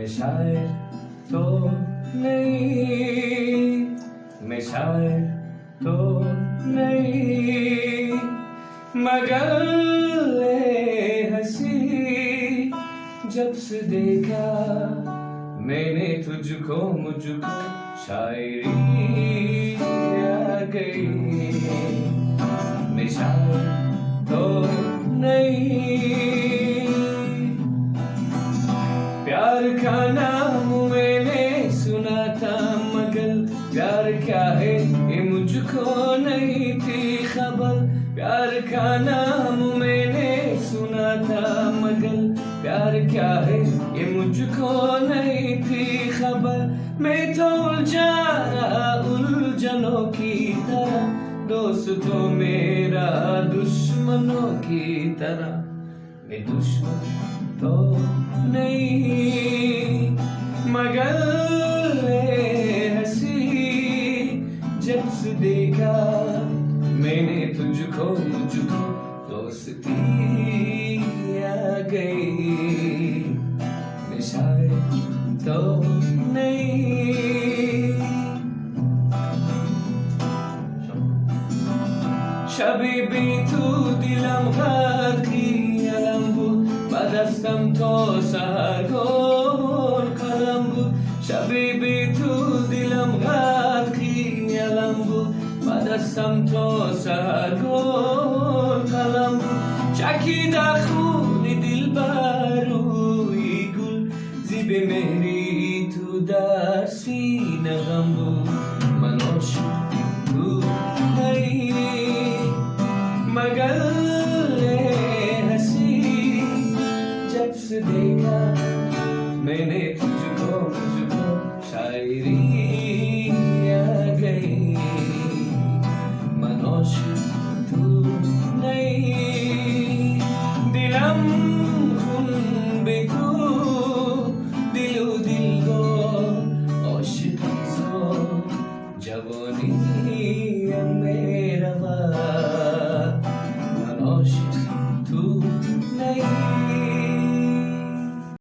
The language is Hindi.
मैं शायर तो नहीं, मैं शायर तो नहीं, मगर ए हंसी जब से देखा मैंने तुझको, मुझको शायरी आ गई। मैं शायर तो नहीं, प्यार का नाम मैंने सुना था मगर प्यार क्या है ये मुझको नहीं थी खबर। प्यार का नाम मैंने सुना था मगर प्यार क्या है ये मुझको नहीं थी खबर। मैं तो उलझा रहा उलझनों की तरह, दोस्तों मेरा दुश्मनों की तरह। मैं दुश्मन तो नहीं, मगर हंसी जब से देखा मैंने तुझको, मुझको दोस्ती आ गई। मैं शायर तो नहीं। Shabibi tu dilam ghaki alambu badastam to sagon kalambu. Shabibi tu dilam ghaki alambu badastam to sagon kalambu. Chaki da khuni dilbaru igul zibe mehri tu darsi nagambu manosh